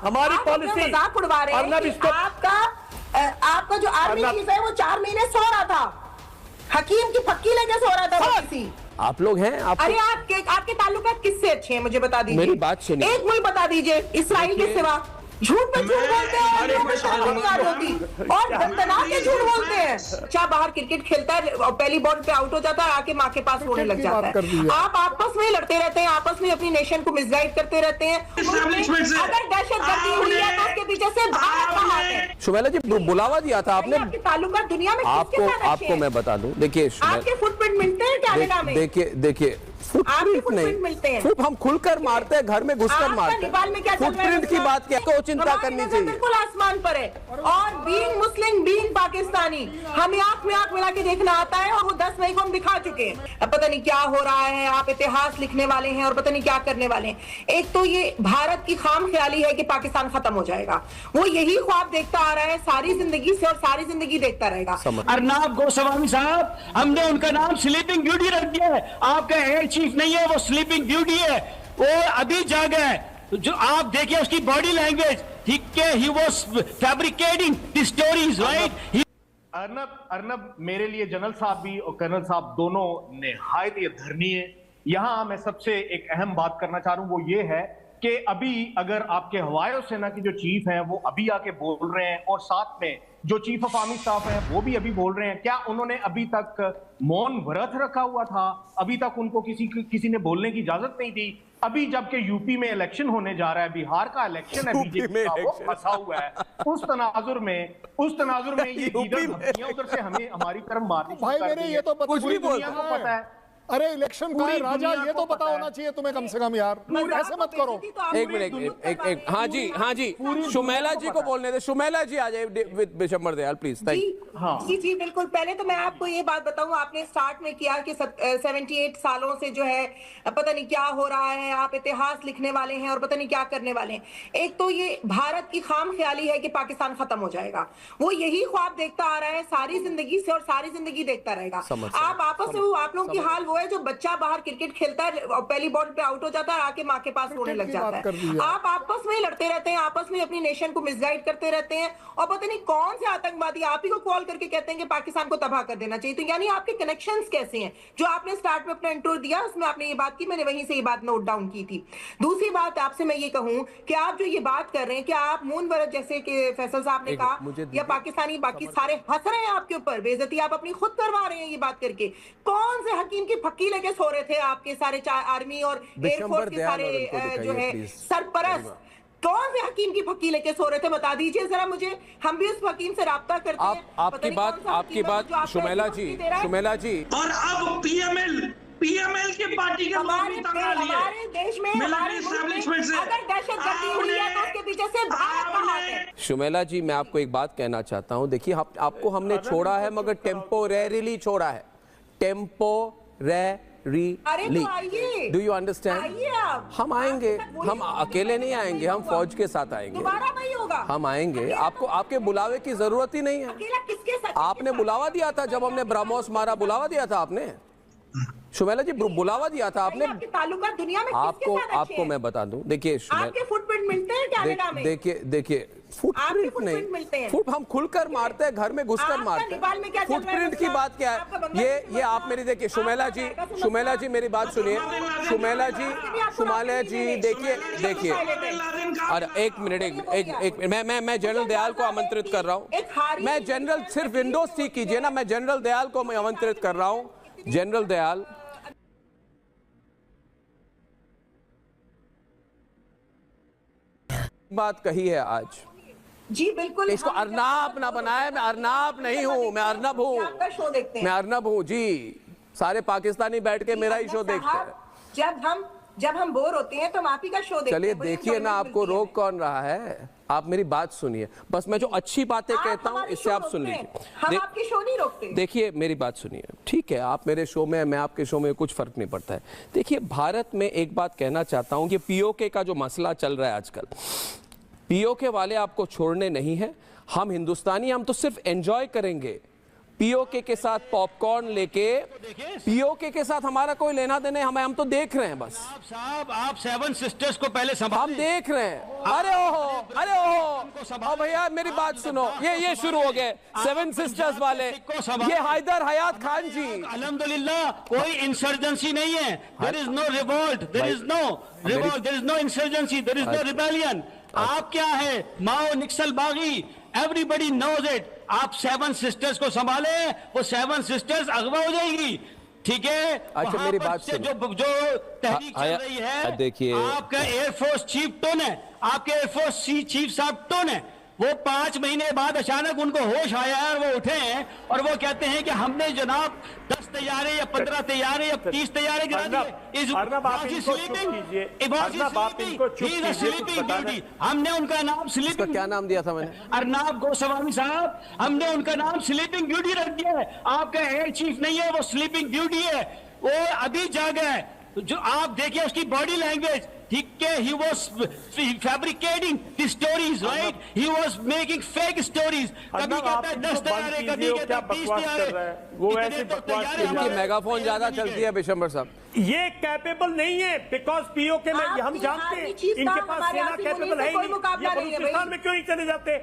हमारी पॉलिसी मजाक उड़वा रहे हैं कि आपका जो आर्मी चीफ है वो 4 महीने सो रहा था, हकीम की फक्की लेके सो रहा था किसी। आप लोग हैं अरे आपके ताल्लुकात किससे अच्छे हैं मुझे बता दीजिए। मेरी बात सुनिए। एक मुल्क बता दीजिए इसराइल के सिवा। झूठ पे झूठ बोलते हैं और लोगों को शर्म नहीं आ रही होती और दंदनाक के झूठ बोलते हैं। चाहे बाहर क्रिकेट खेलता है और पहली बॉल पे आउट हो जाता है, आके माँ के पास रोने लग जाता है। आप आपस में लड़ते रहते हैं, आपस में अपनी नेशन को मिसगाइड करते रहते हैं। अगर दहशतगर्दी हुई है तो उसके पीछे से भारत का हाथ है। सुमेला जी बुलावा दिया था आपने, आपके ताल्लुकात दुनिया में किसके साथ अच्छे हैं? आपको मैं बता दूं, देखिए आपके फुटप्रिंट मिलते हैं कनाडा में। देखिए फुटप्रिंट नहीं, फुट हम खुलकर मारते हैं, घर में घुसकर मारते हैं। फुटप्रिंट की बात क्या को चिंता करनी चाहिए। बिल्कुल आसमान पर है और बीइंग मुस्लिम बीइंग पाकिस्तानी हमें आंख में आंख मिला के देखना आता है और वो 10 मई को हम दिखा चुके हैं। अब पता नहीं क्या हो रहा है, आप इतिहास लिखने वाले हैं और पता नहीं क्या करने वाले हैं। एक तो ये भारत की खाम ख्याली है कि पाकिस्तान खत्म हो जाएगा, वो यही ख्वाब देखता आ रहा है सारी जिंदगी से और सारी जिंदगी देखता रहेगा। अर्नाब गोस्वामी साहब, हमने उनका नाम स्लीपिंग ब्यूटी रख दिया है। आपका एयर चीफ नहीं है, वो स्लीपिंग ब्यूटी है, वो अभी जागा है। जो आप देखिए उसकी body language, he was fabricating the stories, right. Arnab मेरे लिए जनरल साहब भी और कर्नल साहब दोनों निहायत धरणीय। यहां मैं सबसे एक अहम बात करना चाह रहा हूं, वो ये है कि अभी अगर आपके हवाई सेना की जो चीफ हैं वो अभी आके बोल रहे हैं और साथ में जो चीफ ऑफ आर्मी स्टाफ है वो भी अभी बोल रहे हैं, क्या उन्होंने अभी तक मौन व्रत रखा हुआ था? अभी तक उनको किसी ने बोलने की इजाजत नहीं दी। अभी जबकि यूपी में इलेक्शन होने जा रहा है, बिहार का इलेक्शन है, बीजेपी का, वो फंसा हुआ है। उस तनाजुर में ये उधर से हमें हमारी तरफ मारनी भाई मेरे ये तो पूरी दुनिया को पता है। अरे इलेक्शन का है राजा, ये तो पता होना चाहिए तुम्हें कम से कम यार, ऐसे मत करो। एक मिनट, एक हाँ जी सुमेला जी को बोलने दे। सुमेला जी आ जाए विद बिशंबर दयाल प्लीज। जी बिल्कुल। पहले तो मैं आपको ये बात बताऊं, आपने स्टार्ट में किया कि 78 सालों से जो है पता नहीं क्या हो रहा है, आप इतिहास लिखने वाले हैं और पता नहीं क्या करने वाले हैं। एक तो ये भारत की खाम ख्याली है कि पाकिस्तान खत्म हो जाएगा, वो यही ख्वाब देखता आ रहा है सारी जिंदगी से और सारी जिंदगी देखता रहेगा। आप आपस में आप लोगों की हाल वो है जो बच्चा बाहर क्रिकेट खेलता है और पहली बॉल पे आउट हो जाता है, आके माँ के पास रोने लग जाता है। आप आपस में लड़ते रहते हैं, आपस में अपनी नेशन को मिसगाइड करते रहते हैं और पता नहीं कौन से आतंकवादी आप ही को कॉल करके कहते हैं कि पाकिस्तान को तबाह कर देना चाहिए। तो यानी आपके कनेक्शंस कैसे हैं? जो आपने स्टार्ट में अपना इंट्रो दिया उसमें आपने ये बात की, मैंने वहीं से ये बात नोट डाउन की थी। दूसरी बात आपसे मैं ये कहूं कि आप जो ये बात कर रहे हैं कि आप मून व्रत जैसे कि फैसल साहब ने कहा या पाकिस्तानी बाकी सारे हंस रहे हैं आपके ऊपर, बेइज्जती आप अपनी खुद करवा रहे हैं ये बात करके। कौन से हकीम की फक्की लेके सो रहे थे आपके सारे आर्मी और एयरफोर्स के सारे जो है सरपरस्त? कौन से हकीम की फक्की लेके सो रहे थे बता दीजिए जरा मुझे, हम भी उस हकीम से राब्ता करते हैं। आपकी बात सुमेला जी और अब पीएमएल की पार्टी के हमारे देश में अगर दहशतगर्दी हुई है तो उसके पीछे से भारत का हाथ है। सुमेला जी मैं आपको एक बात कहना चाहता हूं, देखिए आपको हमने छोड़ा है मगर टेम्पोरेरीली छोड़ा है, डू यू अंडरस्टैंड? हम आएंगे, हम अकेले नहीं आएंगे, हम फौज के साथ आएंगे, दोबारा वही होगा। हम आएंगे, आपको आपके बुलावे की जरूरत ही नहीं है। किसके साथ? आपने बुलावा दिया था जब हमने ब्रह्मोस मारा, बुलावा दिया था आपने। सुमेला जी बुलावा दिया था आपने। आपके ताल्लुकात दुनिया में किसके साथ अच्छे हैं? आपको मैं बता दूं, देखिए आपके फुटप्रिंट मिलते हैं कनाडा में। देखिए फुटप्रिंट नहीं, फुट हम खुलकर मारते हैं, घर में घुसकर मारते हैं। फुटप्रिंट की बात क्या है? ये आप मेरी देखिए सुमेला जी मेरी बात सुनिए। सुमेला जी देखिए अरे एक मिनट मैं जनरल दयाल को आमंत्रित कर रहा हूँ। मैं जनरल सिर्फ विंडोज ठीक कीजिए ना, मैं जनरल दयाल को मैं आमंत्रित कर रहा हूँ। जनरल दयाल बात कही है आज। जी बिल्कुल। इसको अर्नाब ना बनाए, मैं अर्नाब नहीं हूँ, मैं अर्नब हूँ। आपका शो देखते हैं। मैं अर्नब हूँ जी, सारे पाकिस्तानी बैठ के मेरा ही शो देखते हैं। जब हम बोर होते हैं तो हम आप ही का शो देखते हैं। चलिए देखिए ना, आपको रोक कौन रहा है? आप मेरी बात सुनिए, बस मैं जो अच्छी बातें कहता हूँ इससे आप सुन लीजिए। हम आपकी शो नहीं रोकते। देखिए मेरी बात सुनिए, ठीक है आप मेरे शो में, मैं आपके शो में, कुछ फर्क नहीं पड़ता है। देखिए भारत में एक बात कहना चाहता हूँ कि पीओके का जो मसला चल रहा है आजकल, पीओके वाले आपको छोड़ने नहीं है। हम हिंदुस्तानी, हम तो सिर्फ एंजॉय करेंगे पीओके के साथ पॉपकॉर्न लेके, पीओके के साथ हमारा कोई लेना देना, हम तो देख रहे हैं बस। साहब आप 7 सिस्टर्स को पहले संभाल, हम देख रहे हैं। अरे ओहो भैया मेरी बात सुनो, ये शुरू हो गए 7 सिस्टर्स वाले, ये हैदर हयात खान जी। अल्हम्दुलिल्लाह कोई इंसर्जेंसी नहीं है, there is no revolt, there is no revolt, there is no insurgency, there is no rebellion. आप क्या है, माओ निक्सल बागी, एवरीबडी नोज इट। आप 7 सिस्टर्स को संभाले, वो 7 सिस्टर्स अगवा हो जाएगी, ठीक है। अच्छा मेरी बात से जो तहरीक चल रही है, देखिए आपका एयरफोर्स चीफ टोन है, आपके एयरफोर्स चीफ साहब टोन है, वो 5 महीने बाद अचानक उनको होश आया और वो उठे हैं और वो कहते हैं कि हमने जनाब 10 तैयारे या 15 तैयारे या 30 तैयारे गिरा दिए। हमने उनका नाम स्लीपिंग, क्या नाम दिया था मैंने? अर्नब गोस्वामी साहब, हमने उनका नाम स्लीपिंग ब्यूटी रख दिया है। आपका एयर चीफ नहीं है, वो स्लीपिंग ब्यूटी है, वो अभी जागा है। जो आप देखिए उसकी बॉडी लैंग्वेज, ठीक है, he was fabricating the stories, right? He was making fake stories. कभी कहता है 10 तैयारे, कभी कहता है 20 तैयारे, वो ऐसे बकवास इनकी मेगाफोन ज्यादा चलती है बिशंबर साहब। ये कैपेबल नहीं है, बिकॉज पीओके में हम जानते हैं इनके पास सेना कैपेबल है ही नहीं। ये बलूचिस्तान में क्यों नहीं चले जाते?